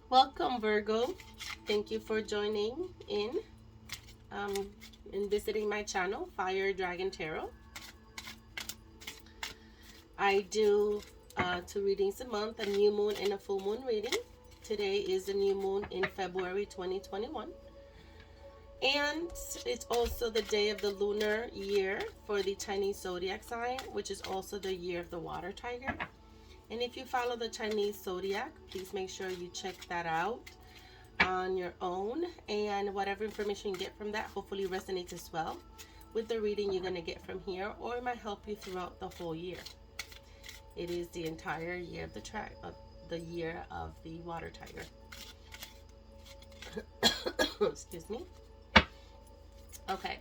Welcome, Virgo. Thank you for joining um, and visiting my channel, Fire Dragon Tarot. I do 2 readings a month, a new moon and a full moon reading. Today is the new moon in February 2021. And it's also the day of the lunar year for the Chinese zodiac sign, which is also the year of the water tiger. And if you follow the Chinese zodiac, please make sure you check that out on your own, and whatever information you get from that hopefully resonates as well with the reading you're going to get from here, or it might help you throughout the whole year. It is the entire year of the year of the water tiger. Excuse me. Okay,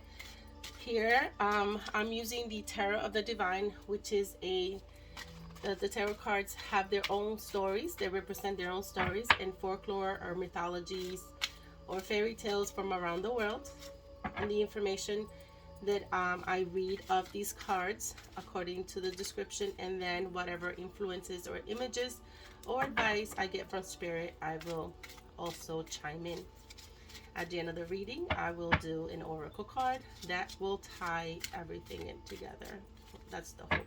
here I'm using the Tarot of the Divine, which is the tarot cards have their own stories. They represent their own stories in folklore or mythologies or fairy tales from around the world. And the information that I read of these cards according to the description, and then whatever influences or images or advice I get from Spirit, I will also chime in. At the end of the reading, I will do an oracle card that will tie everything in together. That's the hope.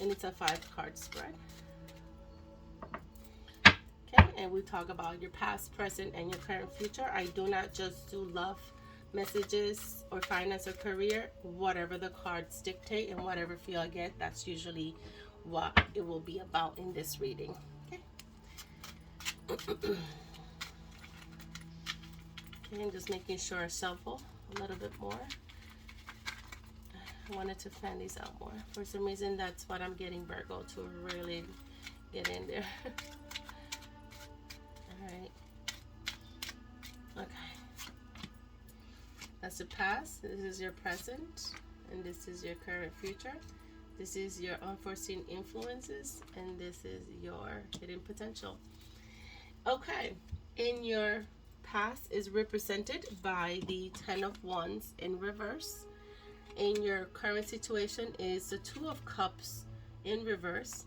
And it's a 5-card spread. Okay, and we talk about your past, present, and your current future. I do not just do love messages or finance or career. Whatever the cards dictate and whatever feel I get, that's usually what it will be about in this reading. Okay. Okay, I'm just making sure I shuffle a little bit more. I wanted to fan these out more. For some reason, that's what I'm getting, Virgo, to really get in there. Alright. Okay. That's the past. This is your present. And this is your current future. This is your unforeseen influences. And this is your hidden potential. Okay. In your past is represented by the 10 of Wands in reverse. In your current situation is the 2 of Cups in reverse.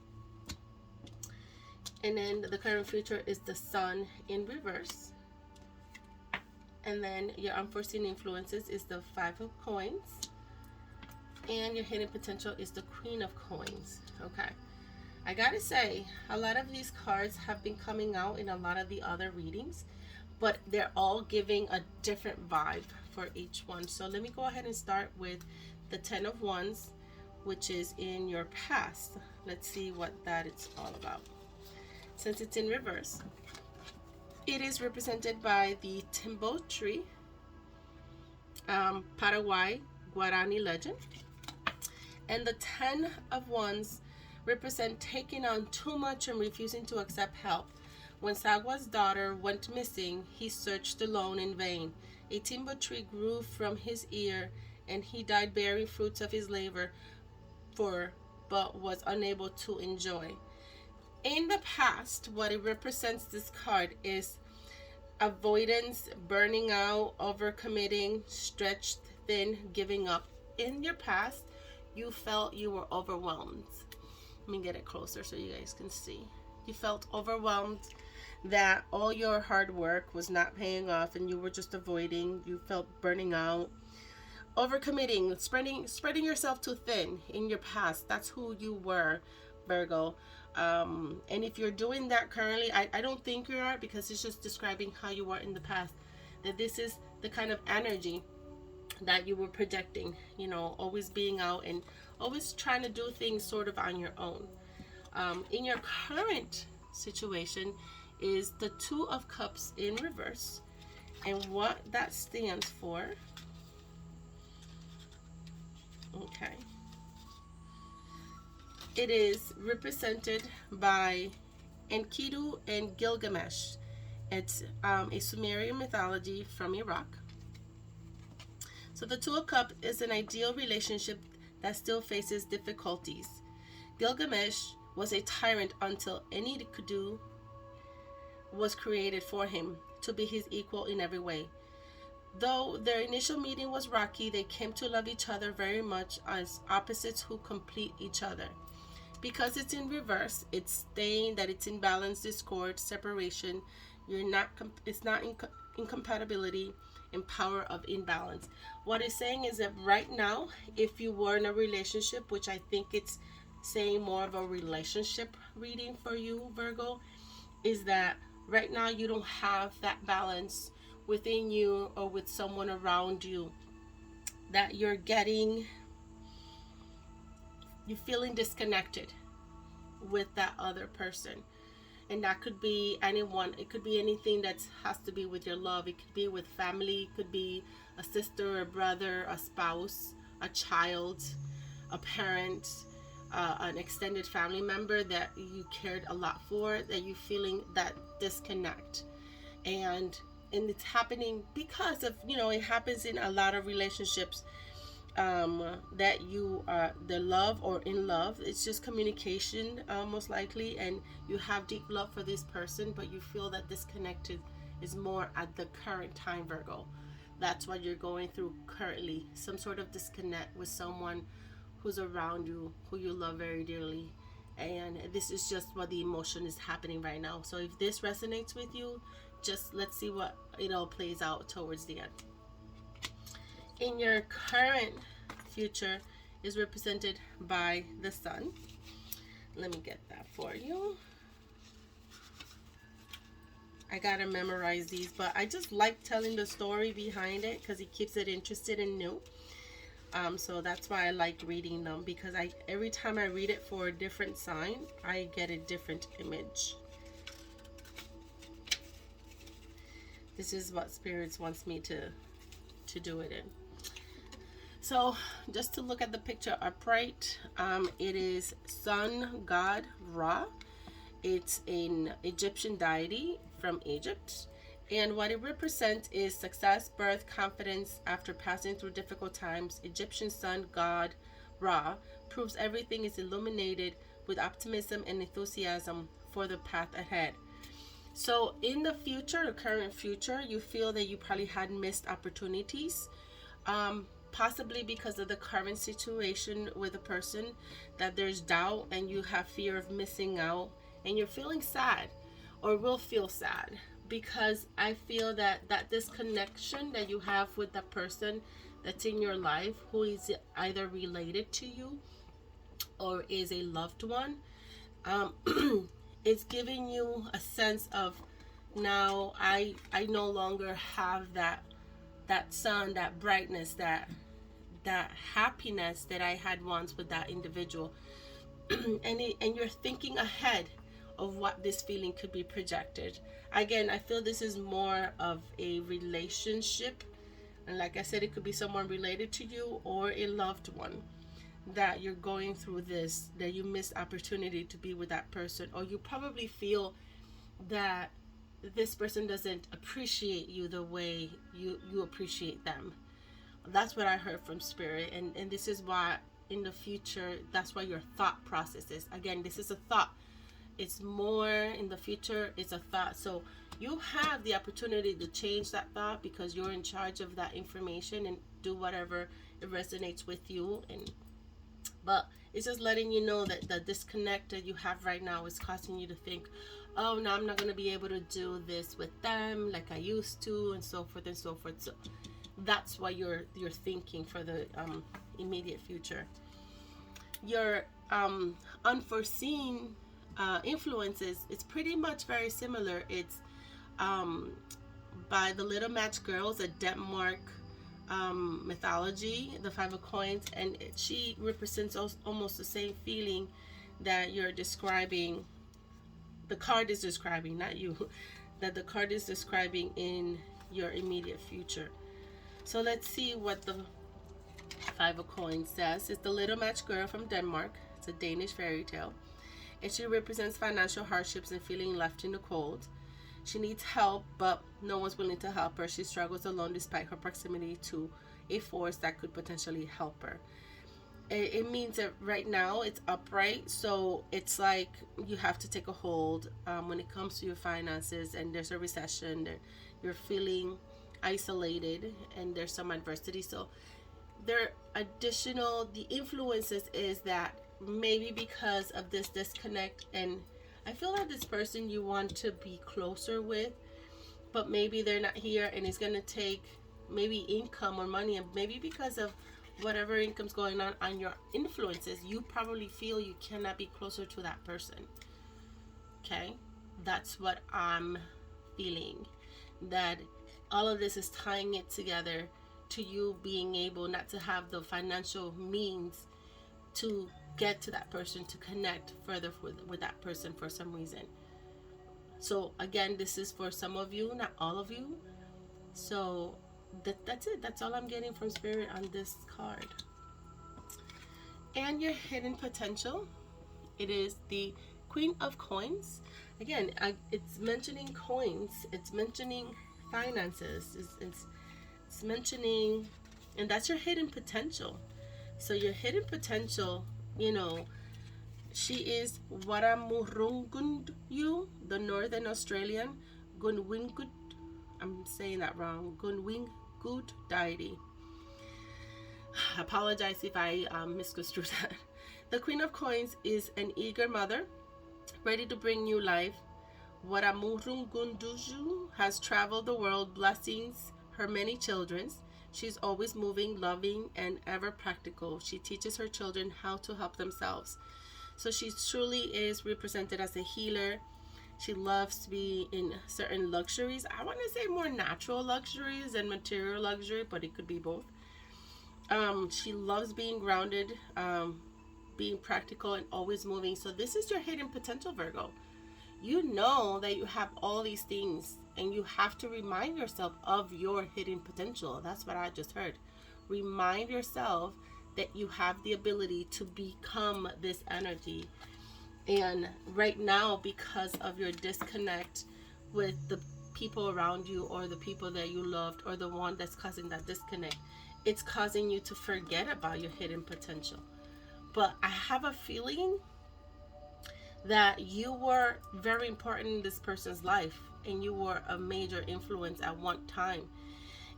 And then the current future is the Sun in reverse. And then your unforeseen influences is the 5 of Coins. And your hidden potential is the Queen of Coins. Okay. I gotta say, a lot of these cards have been coming out in a lot of the other readings, but they're all giving a different vibe for each one. So let me go ahead and start with the 10 of Wands, which is in your past. Let's see what that is all about. Since it's in reverse, it is represented by the Timbo tree, Paraguay Guarani legend. And the 10 of Wands represent taking on too much and refusing to accept help. When Sagua's daughter went missing, he searched alone in vain. A timbo tree grew from his ear, and he died bearing fruits of his labor, but was unable to enjoy. In the past, what it represents, this card, is avoidance, burning out, overcommitting, stretched thin, giving up. In your past, you felt you were overwhelmed. Let me get it closer so you guys can see. You felt overwhelmed, that all your hard work was not paying off and you were just avoiding. You felt burning out, overcommitting, spreading yourself too thin in your past. That's who you were, Virgo. And if you're doing that currently, I don't think you are, because it's just describing how you were in the past. That this is the kind of energy that you were projecting, you know, always being out and always trying to do things sort of on your own. In your current situation is the 2 of Cups in reverse, and what that stands for. Okay, it is represented by Enkidu and Gilgamesh. It's a Sumerian mythology from Iraq. So the 2 of Cups is an ideal relationship that still faces difficulties. Gilgamesh was a tyrant until Enkidu was created for him to be his equal in every way. Though their initial meeting was rocky, they came to love each other very much as opposites who complete each other. because it's in reverse, it's saying that it's in balance, discord, separation. You're not, it's not incompatibility, and power of imbalance. What it's saying is that right now, if you were in a relationship, which I think it's saying more of a relationship reading for you, Virgo, is that right now you don't have that balance within you or with someone around you, that you're feeling disconnected with that other person. And that could be anyone. It could be anything that has to be with your love. It could be with family. It could be a sister, a brother, a spouse, a child, a parent, an extended family member that you cared a lot for, that you're feeling that disconnect. And it's happening because of, it happens in a lot of relationships, that you are the love or in love. It's just communication, most likely, and you have deep love for this person, but you feel that disconnected is more at the current time, Virgo. That's what you're going through currently, some sort of disconnect with someone who's around you, who you love very dearly. And this is just what the emotion is happening right now. So if this resonates with you, just let's see what it all plays out towards the end. In your current future is represented by the sun. Let me get that for you. I gotta memorize these, but I just like telling the story behind it because it keeps it interesting and new. So that's why I like reading them, because every time I read it for a different sign, I get a different image. This is what spirits wants me to do it in. So just to look at the picture upright, it is sun god Ra. It's an Egyptian deity from Egypt. And what it represents is success, birth, confidence after passing through difficult times. Egyptian sun god Ra proves everything is illuminated with optimism and enthusiasm for the path ahead. So in the future, the current future, you feel that you probably had missed opportunities, possibly because of the current situation with a person, that there's doubt and you have fear of missing out, and you're feeling sad or will feel sad, because I feel that disconnection that you have with that person that's in your life, who is either related to you or is a loved one, it's giving you a sense of, now I no longer have that sun, that brightness, that happiness that I had once with that individual. and you're thinking ahead of what this feeling could be projected. Again, I feel this is more of a relationship, and like I said, it could be someone related to you or a loved one, that you're going through this, that you missed opportunity to be with that person, or you probably feel that this person doesn't appreciate you the way you appreciate them. That's what I heard from spirit, and this is why in the future, that's why your thought process is. Again, this is a thought. It's more in the future, it's a thought. So you have the opportunity to change that thought, because you're in charge of that information, and do whatever it resonates with you. But it's just letting you know that the disconnect that you have right now is causing you to think, oh, no, I'm not going to be able to do this with them like I used to, and so forth and so forth. So that's what you're thinking for the immediate future. Your unforeseen influences, it's pretty much very similar. It's by the Little Match Girls, a Denmark mythology, the Five of Coins, and she represents almost the same feeling that you're describing. The card is describing, not you, that the card is describing in your immediate future. So let's see what the Five of Coins says. It's the Little Match Girl from Denmark. It's a Danish fairy tale. And she represents financial hardships and feeling left in the cold. She needs help, but no one's willing to help her. She struggles alone despite her proximity to a force that could potentially help her. It means that right now it's upright, so it's like you have to take a hold when it comes to your finances, and there's a recession, you're feeling isolated, and there's some adversity. So the influences is that maybe because of this disconnect, and I feel like this person you want to be closer with, but maybe they're not here, and it's going to take maybe income or money, and maybe because of whatever income's going on your influences, you probably feel you cannot be closer to that person. Okay, that's what I'm feeling, that all of this is tying it together to you being able not to have the financial means to get to that person, to connect further with that person for some reason. So again, this is for some of you, not all of you. So that's it. That's all I'm getting from Spirit on this card. And your hidden potential, it is the Queen of Coins. Again, it's mentioning coins, it's mentioning finances, it's mentioning, and that's your hidden potential. So your hidden potential, she is Waramurungunyu, the Northern Australian Gunwingut, I'm saying that wrong, Gunwingut deity. Apologize if I misconstrued that. The Queen of Coins is an eager mother, ready to bring new life. Waramurungunduju has traveled the world, blessings her many children. She's always moving, loving, and ever practical. She teaches her children how to help themselves. So she truly is represented as a healer. She loves to be in certain luxuries. I want to say more natural luxuries than material luxury, but it could be both. She loves being grounded, being practical, and always moving. So this is your hidden potential, Virgo. You know that you have all these things, and you have to remind yourself of your hidden potential. That's what I just heard. Remind yourself that you have the ability to become this energy. And right now, because of your disconnect with the people around you, or the people that you loved, or the one that's causing that disconnect, it's causing you to forget about your hidden potential. But I have a feeling that you were very important in this person's life, and you were a major influence at one time,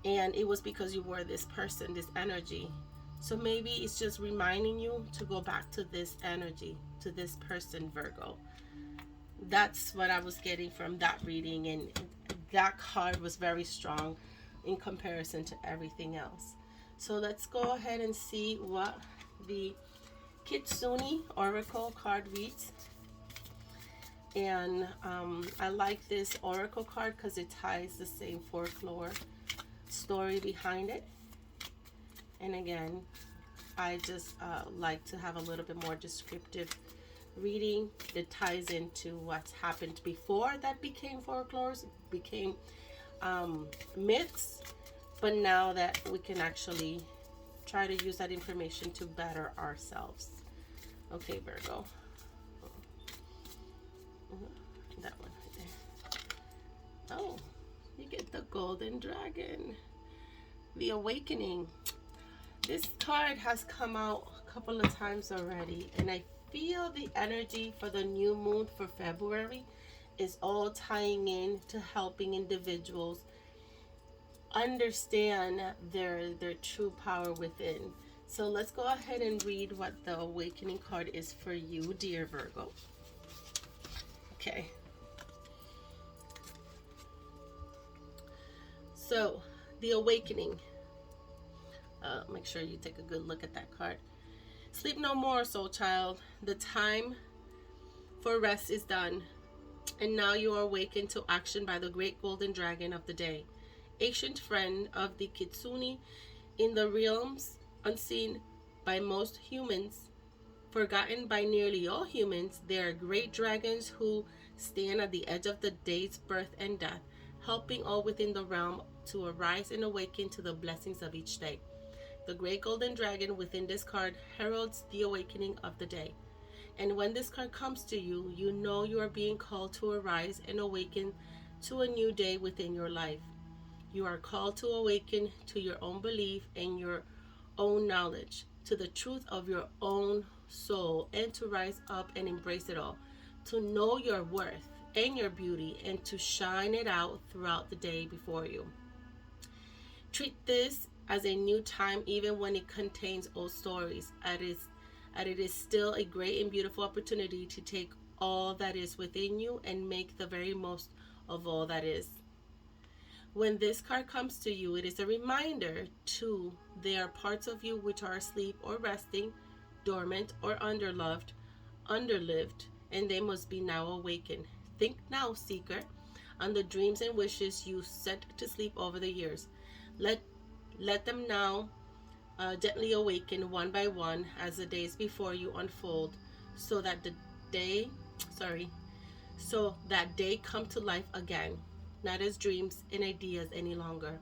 and it was because you were this person, this energy. So maybe it's just reminding you to go back to this energy, to this person, Virgo. That's what I was getting from that reading, and that card was very strong in comparison to everything else. So let's go ahead and see what the Kitsune Oracle card reads. And I like this Oracle card because it ties the same folklore story behind it. And again, I just like to have a little bit more descriptive reading that ties into what's happened before that became folklores, became myths, but now that we can actually try to use that information to better ourselves. Okay, Virgo. That one right there. Oh, you get the Golden Dragon. The Awakening. This card has come out a couple of times already, and I feel the energy for the new moon for February is all tying in to helping individuals understand their true power within. So let's go ahead and read what the Awakening card is for you, dear Virgo. Okay. So, the Awakening. Make sure you take a good look at that card. Sleep no more, soul child. The time for rest is done, and now you are awakened to action by the great golden dragon of the day, ancient friend of the Kitsune in the realms unseen by most humans, forgotten by nearly all humans. They are great dragons who stand at the edge of the day's birth and death, helping all within the realm to arise and awaken to the blessings of each day. The great golden dragon within this card heralds the awakening of the day. And when this card comes to you, you know you are being called to arise and awaken to a new day within your life. You are called to awaken to your own belief and your own knowledge, to the truth of your own soul, and to rise up and embrace it all, to know your worth and your beauty, and to shine it out throughout the day before you. Treat this as a new time, even when it contains old stories, and it is still a great and beautiful opportunity to take all that is within you and make the very most of all that is. When this card comes to you, it is a reminder to there are parts of you which are asleep or resting, dormant or underloved, underlived, and they must be now awakened. Think now, seeker, on the dreams and wishes you sent to sleep over the years. Let them now gently awaken one by one as the days before you unfold, so that so that they come to life again, not as dreams and ideas any longer,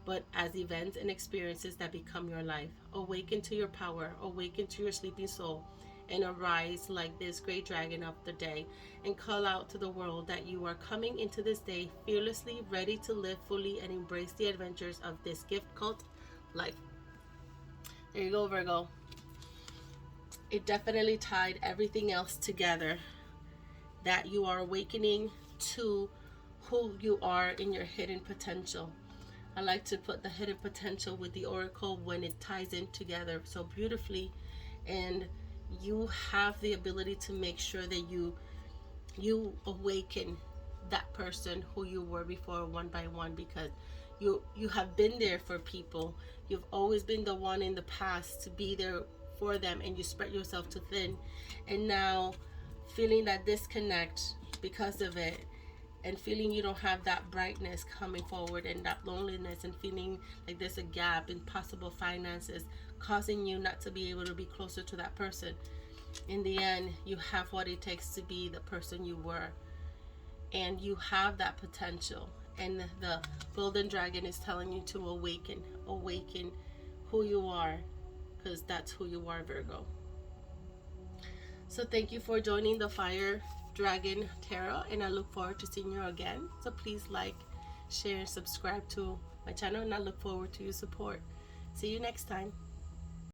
but as events and experiences that become your life. Awaken to your power, awaken to your sleeping soul, and arise like this great dragon of the day, and call out to the world that you are coming into this day fearlessly, ready to live fully and embrace the adventures of this gift called life. There you go, Virgo. It definitely tied everything else together, that you are awakening to who you are in your hidden potential. I like to put the hidden potential with the oracle when it ties in together so beautifully, and you have the ability to make sure that you awaken that person who you were before one by one, because you have been there for people. You've always been the one in the past to be there for them, and you spread yourself too thin, and now feeling that disconnect because of it, and feeling you don't have that brightness coming forward, and that loneliness, and feeling like there's a gap in possible finances causing you not to be able to be closer to that person. In the end, you have what it takes to be the person you were, and you have that potential, and the golden dragon is telling you to awaken who you are, because that's who you are, Virgo. So thank you for joining the Fire Dragon Tarot, and I look forward to seeing you again. So please like, share, and subscribe to my channel, and I look forward to your support. See you next time.